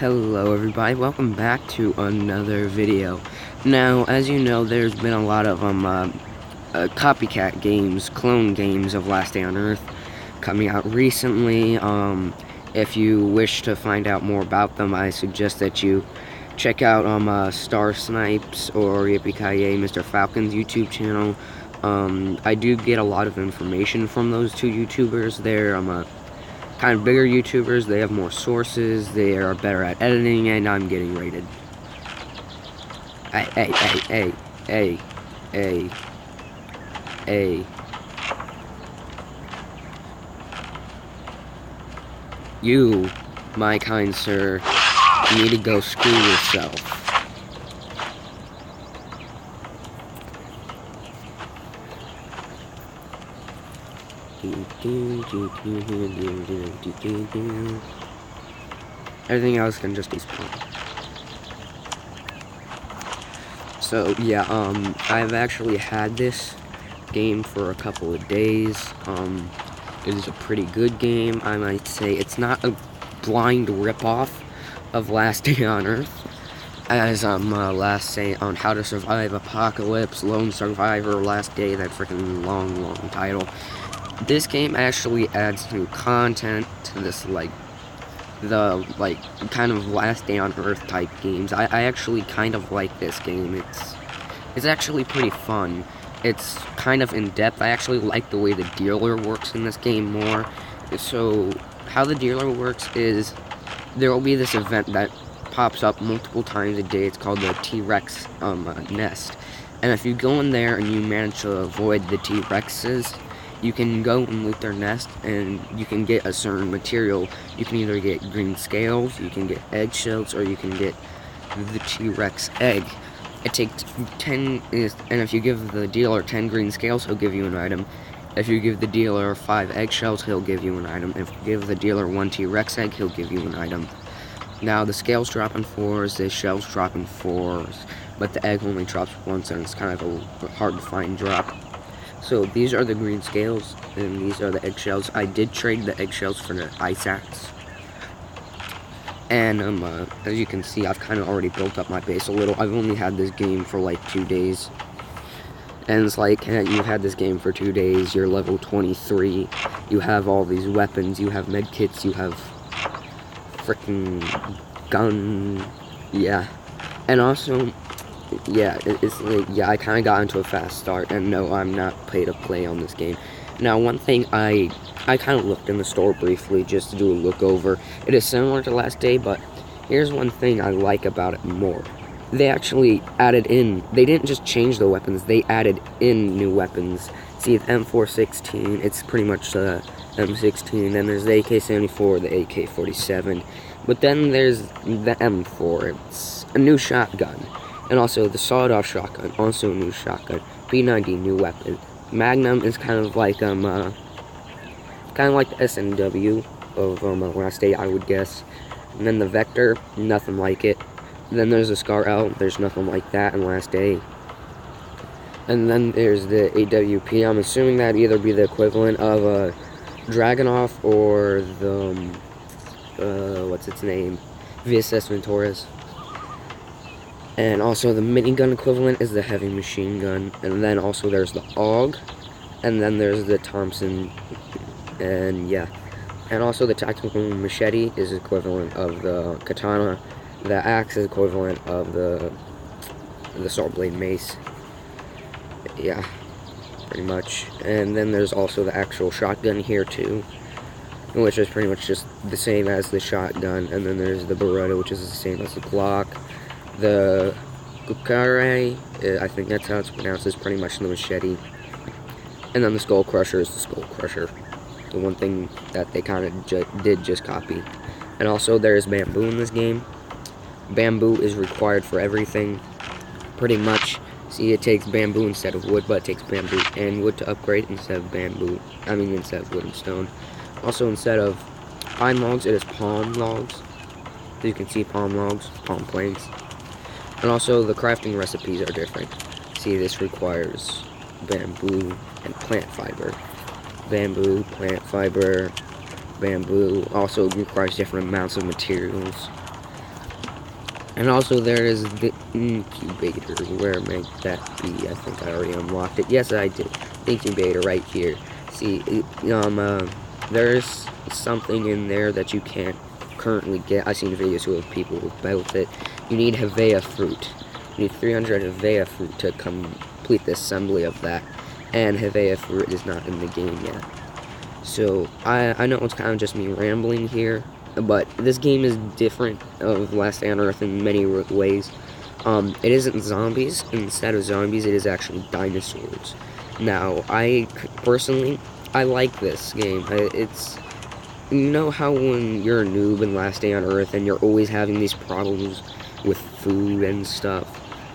Hello everybody, welcome back to another video. Now, as you know, there's been a lot of copycat games, clone games of Last Day on Earth coming out recently. If you wish to find out more about them, I suggest that you check out Star Snipes or Yippee-Ki-Yay Mr. Falcon's YouTube channel. I do get a lot of information from those two YouTubers. They're kind of bigger YouTubers, they have more sources, they are better at editing, and I'm getting rated. Hey. You, my kind sir, need to go screw yourself. Everything else can just be spawned. So yeah, I've actually had this game for a couple of days. It is a pretty good game, I might say. It's not a blind ripoff of Last Day on Earth, as Last Day on How to Survive Apocalypse, Lone Survivor, Last Day, that freaking long title. This game actually adds new content to this, kind of Last Day on Earth type games. I actually kind of like this game. It's actually pretty fun. It's kind of in-depth. I actually like the way the dealer works in this game more. So, how the dealer works is, there will be this event that pops up multiple times a day. It's called the T-Rex nest. And if you go in there and you manage to avoid the T-Rexes, you can go and loot their nest, and you can get a certain material. You can either get green scales, you can get eggshells, or you can get the T-Rex egg. It takes 10, and if you give the dealer 10 green scales, he'll give you an item. If you give the dealer 5 eggshells, he'll give you an item. If you give the dealer 1 T-Rex egg, he'll give you an item. Now, the scales drop in 4s, the shells drop in 4s, but the egg only drops once, and it's kind of a hard to find drop. So these are the green scales, and these are the eggshells. I did trade the eggshells for the ice axe. And as you can see, I've kind of already built up my base a little. I've only had this game for like 2 days. And it's like, you've had this game for 2 days, you're level 23, you have all these weapons, you have medkits, you have freaking gun, yeah. And also, yeah, it's like, yeah, I kind of got into a fast start, and no, I'm not pay to play on this game. Now, one thing, I kind of looked in the store briefly just to do a look over. It is similar to Last Day, but here's one thing I like about it more. They actually added in, they didn't just change the weapons, they added in new weapons. See, the M416, it's pretty much the M16, then there's the AK-74, the AK-47, but then there's the M4, it's a new shotgun. And also the sawed-off shotgun, also a new shotgun. P90, new weapon. Magnum is kind of like the SNW of Last Day, I would guess. And then the Vector, nothing like it. Then there's the Scar L, there's nothing like that in Last Day. And then there's the AWP. I'm assuming that'd either be the equivalent of a Dragunov or the what's its name, VSS Venturas. And also the minigun equivalent is the heavy machine gun. And then also there's the AUG. And then there's the Thompson. And yeah. And also the tactical machete is equivalent of the katana. The axe is equivalent of the saw blade mace. Yeah, pretty much. And then there's also the actual shotgun here too, which is pretty much just the same as the shotgun. And then there's the Beretta, which is the same as the Glock. The Kukare, I think that's how it's pronounced, is pretty much the machete. And then the Skull Crusher is the Skull Crusher. The one thing that they kind of did just copy. And also there's bamboo in this game. Bamboo is required for everything, pretty much. See, it takes bamboo instead of wood, but it takes bamboo and wood to upgrade instead of instead of wood and stone. Also, instead of pine logs, it is palm logs. As you can see, palm logs, palm planks. And also, the crafting recipes are different. See, this requires bamboo and plant fiber. Bamboo, plant fiber, bamboo. Also requires different amounts of materials. And also there is the incubator. Where might that be? I think I already unlocked it. Yes, I did. Incubator right here. See, there's something in there that you can't currently get. I've seen videos of people who built it. You need Havea fruit. You need 300 Havea fruit to complete the assembly of that. And Havea fruit is not in the game yet. So, I know it's kind of just me rambling here, but this game is different of Last Day on Earth in many ways. It isn't zombies. Instead of zombies, it is actually dinosaurs. Now, personally, I like this game. It's, you know how when you're a noob in Last Day on Earth and you're always having these problems with food and stuff?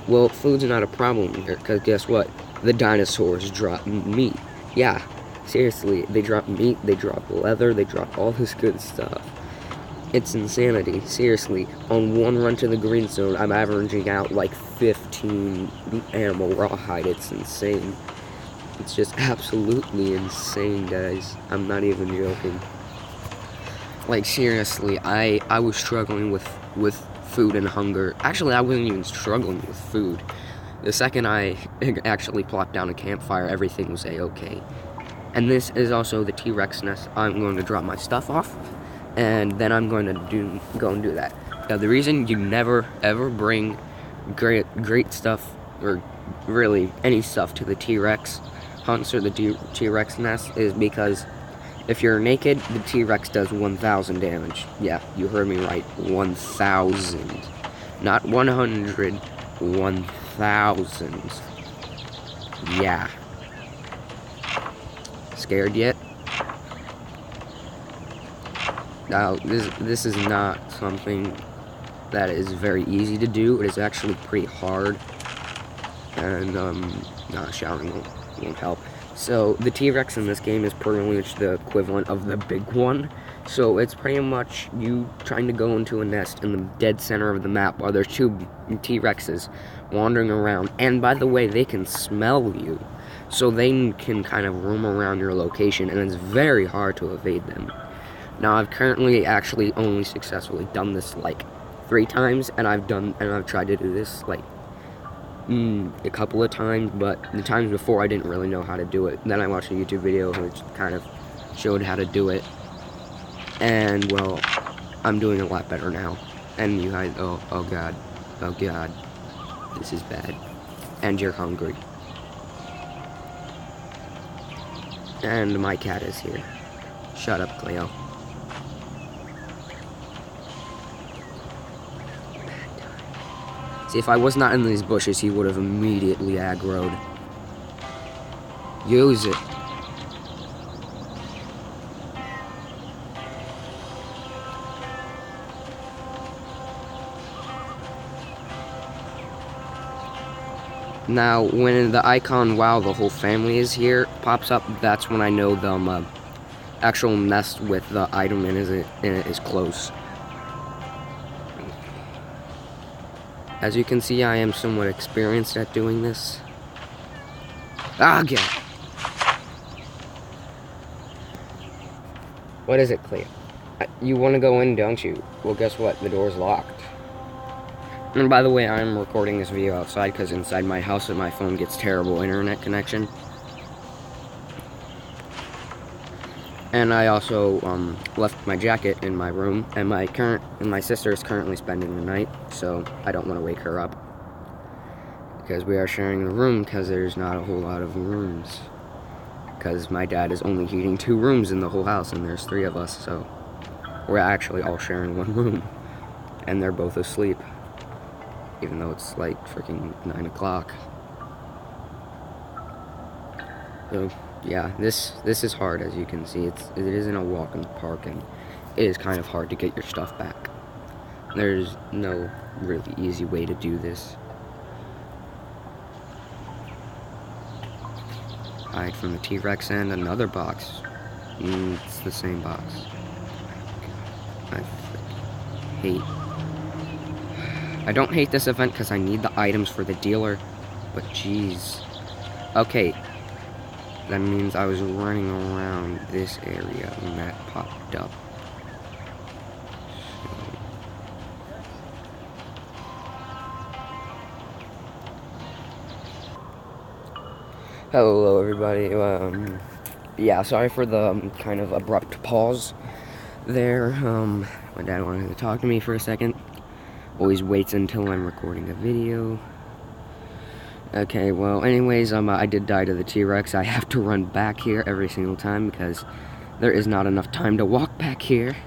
Well, food's not a problem here, because guess what? The dinosaurs drop meat. Yeah, seriously, they drop meat, they drop leather, they drop all this good stuff. It's insanity. Seriously, on one run to the green zone, I'm averaging out like 15 animal rawhide. It's insane. It's just absolutely insane, guys. I'm not even joking. Like, seriously, I was struggling with food and hunger. Actually, I wasn't even struggling with food. The second I actually plopped down a campfire, everything was a-okay. And this is also the T-Rex nest. I'm going to drop my stuff off, and then I'm going to go and do that. Now, the reason you never ever bring great stuff, or really any stuff, to the T-Rex hunts or the T-Rex nest is because if you're naked, the T-Rex does 1,000 damage. Yeah, you heard me right, 1,000. Not 100, 1,000. Yeah. Scared yet? Now, this is not something that is very easy to do. It is actually pretty hard. And, showering won't help. So, the T-Rex in this game is pretty much the equivalent of the big one. So, it's pretty much you trying to go into a nest in the dead center of the map while there's two T-Rexes wandering around. And, by the way, they can smell you. So, they can kind of roam around your location, and it's very hard to evade them. Now, I've currently actually only successfully done this, like, 3 times, and I've tried to do this, like, a couple of times, but the times before I didn't really know how to do it. Then I watched a YouTube video which kind of showed how to do it, and well, I'm doing a lot better now. And you guys, oh god, this is bad. And you're hungry. And my cat is here. Shut up, Cleo. See, if I was not in these bushes, he would have immediately aggroed. Use it. Now, when the icon "Wow, the whole family is here" pops up, that's when I know the actual nest with the item in it is close. As you can see, I am somewhat experienced at doing this. Okay. What is it, Cleo? You want to go in, don't you? Well, guess what? The door's locked. And by the way, I'm recording this video outside because inside my house my phone gets terrible internet connection. And I also left my jacket in my room, and my sister is currently spending the night, so I don't want to wake her up. Because we are sharing the room, because there's not a whole lot of rooms. Because my dad is only heating 2 rooms in the whole house, and there's 3 of us, so we're actually all sharing 1 room. And they're both asleep. Even though it's like freaking 9 o'clock. So, yeah, this is hard, as you can see. It isn't a walk in the park, and it is kind of hard to get your stuff back. There's no really easy way to do this. Hide from the T-Rex and another box. It's the same box. I don't hate this event because I need the items for the dealer, but jeez. Okay, that means I was running around this area when that popped up. Hello, everybody. Yeah, sorry for the kind of abrupt pause there. My dad wanted to talk to me for a second. Always waits until I'm recording a video. Okay, well, anyways, I did die to the T-Rex. I have to run back here every single time because there is not enough time to walk back here.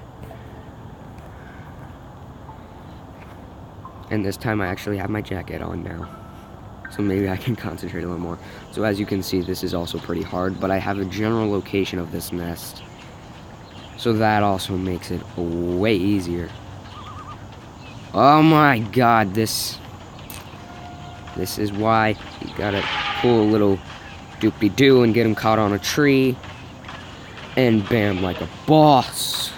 And this time I actually have my jacket on now. So maybe I can concentrate a little more. So as you can see, this is also pretty hard, but I have a general location of this nest. So that also makes it way easier. Oh my god, this is why you gotta pull a little doopy-doo and get him caught on a tree. And bam, like a boss.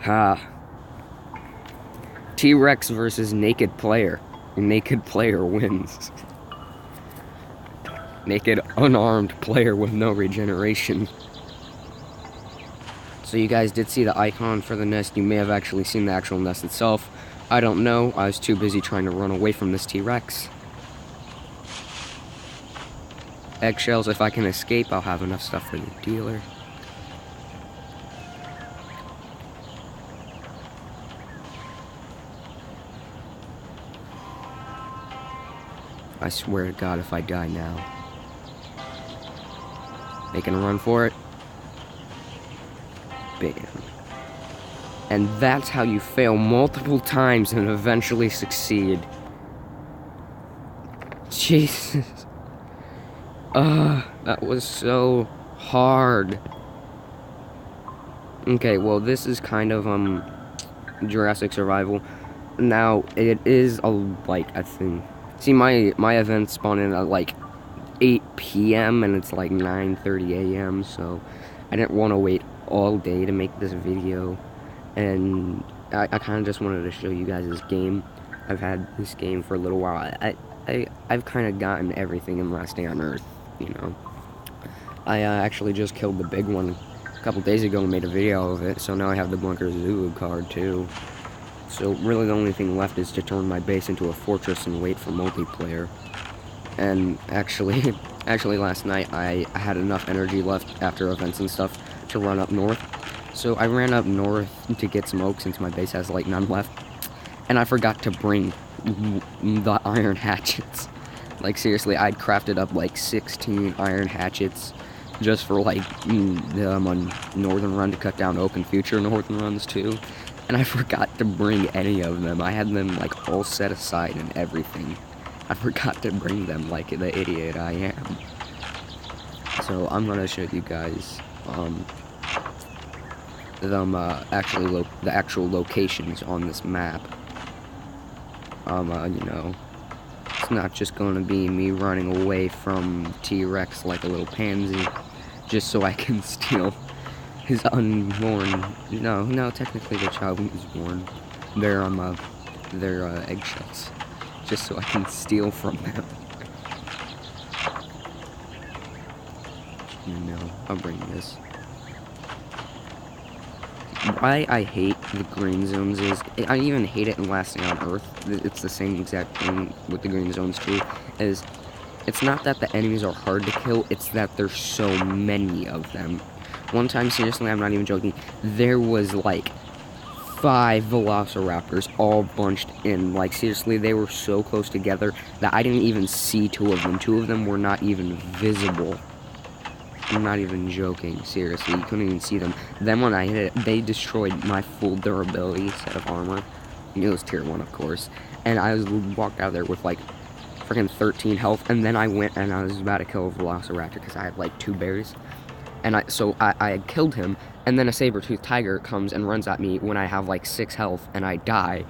Ha. T-Rex versus naked player. Naked player wins. Naked, unarmed player with no regeneration. So you guys did see the icon for the nest. You may have actually seen the actual nest itself. I don't know. I was too busy trying to run away from this T-Rex. Eggshells, if I can escape, I'll have enough stuff for the dealer. I swear to God, if I die now. Making a run for it. Bam. And that's how you fail multiple times and eventually succeed. Jesus. That was so hard. Okay, well, this is kind of, Jurassic survival. Now, it is a thing. See, my events spawn in at, like, 8 p.m. and it's, like, 9:30 a.m., so I didn't want to wait all day to make this video. And I kind of just wanted to show you guys this game. I've had this game for a little while. I've kind of gotten everything in Last Day on Earth, you know. I actually just killed the big one a couple days ago and made a video of it, so now I have the Bunker Zulu card, too. So really the only thing left is to turn my base into a fortress and wait for multiplayer. And actually last night I had enough energy left after events and stuff to run up north. So I ran up north to get some oak since my base has like none left. And I forgot to bring the iron hatchets. Like seriously, I'd crafted up like 16 iron hatchets just for like the northern run to cut down oak and future northern runs too. And I forgot to bring any of them. I had them like all set aside and everything. I forgot to bring them like the idiot I am. So I'm gonna show you guys the actual locations on this map. You know, it's not just gonna be me running away from T-Rex like a little pansy just so I can steal his unborn, no, technically the child is born. They're eggshells, just so I can steal from them. No, I'll bring this. Why I hate the green zones is, I even hate it in Last Day on Earth. It's the same exact thing with the green zones too, is it's not that the enemies are hard to kill, it's that there's so many of them. One time, seriously, I'm not even joking, there was like 5 velociraptors all bunched in. Like, seriously, they were so close together that I didn't even see 2 of them. 2 of them were not even visible. I'm not even joking, seriously, you couldn't even see them. Then when I hit it, they destroyed my full durability set of armor. It was tier 1, of course. And I walked out of there with like freaking 13 health, and then I went and I was about to kill a velociraptor because I had like 2 berries. And I had killed him, and then a saber-toothed tiger comes and runs at me when I have like 6 health, and I die,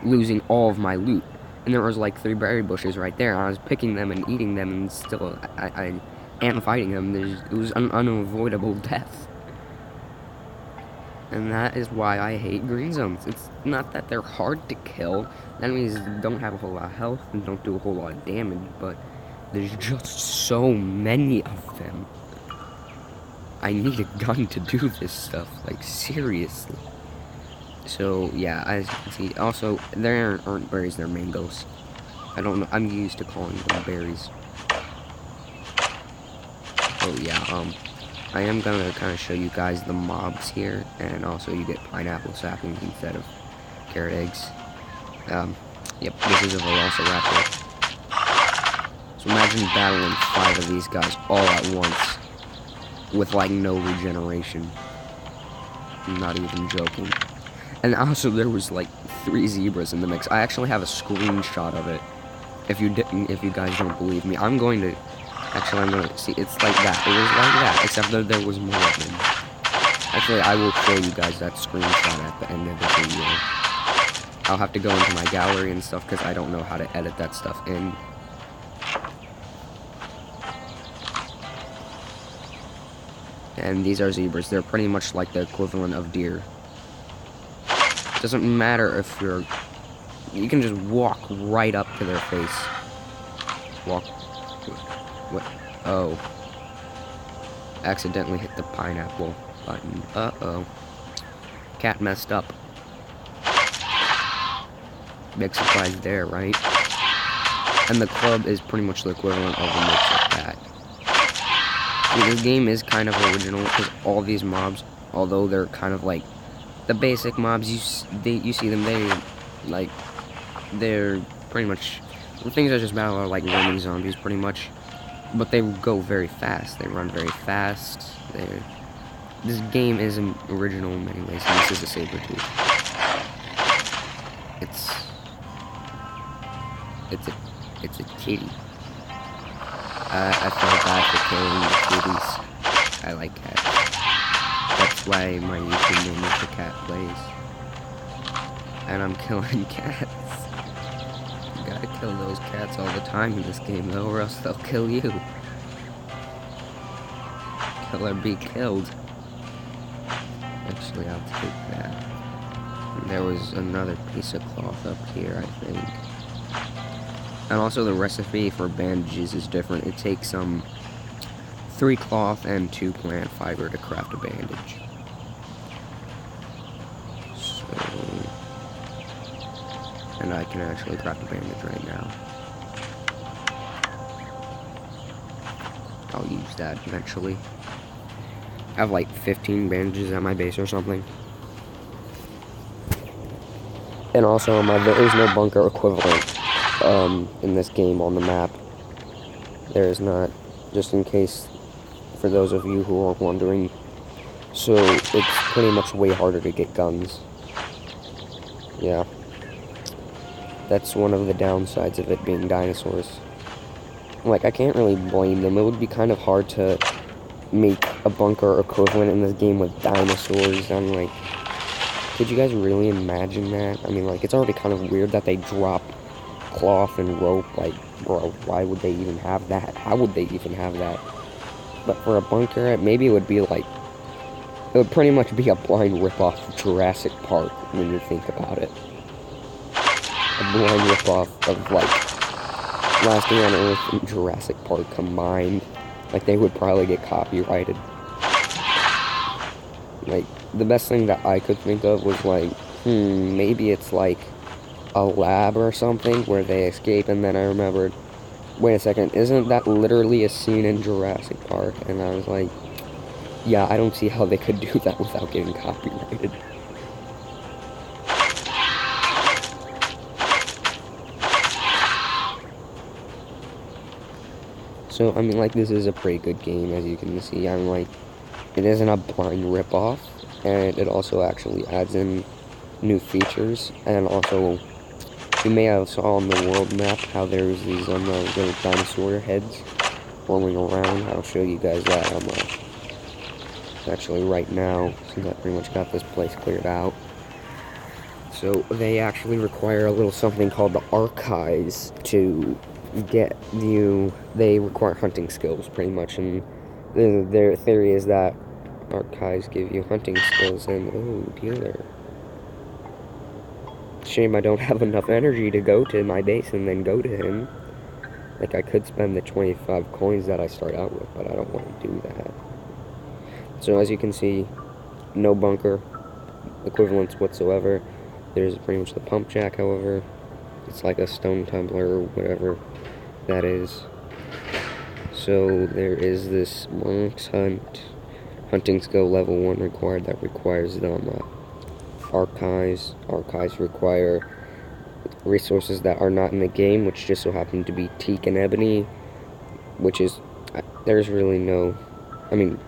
losing all of my loot. And there was like 3 berry bushes right there, and I was picking them and eating them, and still, I am fighting them. It was an unavoidable death. And that is why I hate green zones. It's not that they're hard to kill. The enemies don't have a whole lot of health and don't do a whole lot of damage, but there's just so many of them. I need a gun to do this stuff, like seriously. So yeah, as you can see, also there aren't berries, they're mangoes. I don't know, I'm used to calling them berries. Oh yeah, I am gonna kind of show you guys the mobs here, and also you get pineapple saplings instead of carrot eggs. Yep, this is a velociraptor. So imagine battling 5 of these guys all at once with like no regeneration. I'm not even joking. And also there was like 3 zebras in the mix. I actually have a screenshot of it. If you guys don't believe me, I'm going to see. It's like that. It was like that, except that there was more of them. Actually, I will show you guys that screenshot at the end of the video. I'll have to go into my gallery and stuff because I don't know how to edit that stuff in. And these are zebras. They're pretty much like the equivalent of deer. Doesn't matter if you can just walk right up to their face. Walk. What? Oh. Accidentally hit the pineapple button. Uh-oh. Cat messed up. Big surprise there, right? And the club is pretty much the equivalent of the mix of that. This game is kind of original because all these mobs, although they're kind of like the basic mobs, you see them, they're pretty much, the things I just battle are like roaming zombies pretty much, but they go very fast, they run very fast, this game is original in many ways, and this is a saber-tooth. It's a kitty. I feel bad for killing the kitties. I like cats. That's why my YouTube name is The Cat Plays. And I'm killing cats. You gotta kill those cats all the time in this game, though, or else they'll kill you. Kill or be killed. Actually, I'll take that. There was another piece of cloth up here, I think. And also the recipe for bandages is different. It takes 3 cloth and 2 plant fiber to craft a bandage. So, and I can actually craft a bandage right now. I'll use that eventually. I have like 15 bandages at my base or something. And also there is no bunker equivalent in this game on the map. There is not, just in case, for those of you who are wondering. So it's pretty much way harder to get guns. Yeah. That's one of the downsides of it being dinosaurs. Like, I can't really blame them. It would be kind of hard to make a bunker equivalent in this game with dinosaurs. I'm like, could you guys really imagine that? I mean, like, it's already kind of weird that they drop cloth and rope. Like, bro, why would they even have that? How would they even have that? But for a bunker, maybe it would be like, it would pretty much be a blind ripoff of Jurassic Park when you think about it. A blind ripoff of, like, Last Day on Earth and Jurassic Park combined. Like, they would probably get copyrighted. Like, the best thing that I could think of was, like, maybe it's, like, a lab or something where they escape, and then I remembered, wait a second, isn't that literally a scene in Jurassic Park? And I was like, yeah, I don't see how they could do that without getting copyrighted. So, I mean, like, this is a pretty good game, as you can see. I'm like, it isn't a blind ripoff, and it also actually adds in new features, and also, you may have saw on the world map how there's these little dinosaur heads roaming around. I'll show you guys that. Actually, right now, since I pretty much got this place cleared out. So, they actually require a little something called the archives to get you. They require hunting skills, pretty much, and their theory is that archives give you hunting skills, and oh dear. Shame I don't have enough energy to go to my base and then go to him. Like, I could spend the 25 coins that I start out with, but I don't want to do that. So, as you can see, no bunker, equivalence whatsoever. There's pretty much the pump jack, however. It's like a stone tumbler or whatever that is. So there is this monks hunting skill level 1 required that requires them archives. Archives require resources that are not in the game, which just so happen to be teak and ebony, which is there's really no, I mean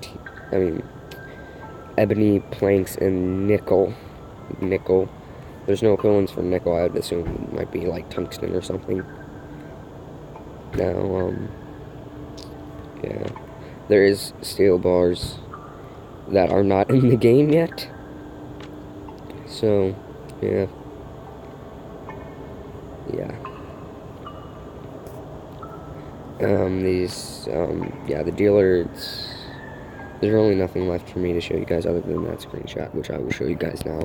ebony, planks, and nickel. There's no equivalents for nickel. I would assume it might be like tungsten or something. Now, yeah, there is steel bars that are not in the game yet. So, yeah. The dealer, there's really nothing left for me to show you guys other than that screenshot, which I will show you guys now,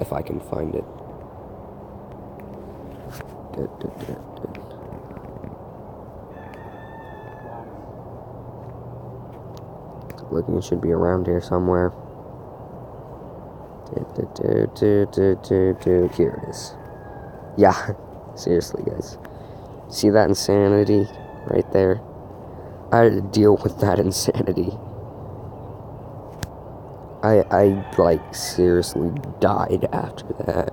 if I can find it. Looking, it should be around here somewhere. Here it is. Yeah, seriously, guys. See that insanity right there? I had to deal with that insanity. I like, seriously died after that.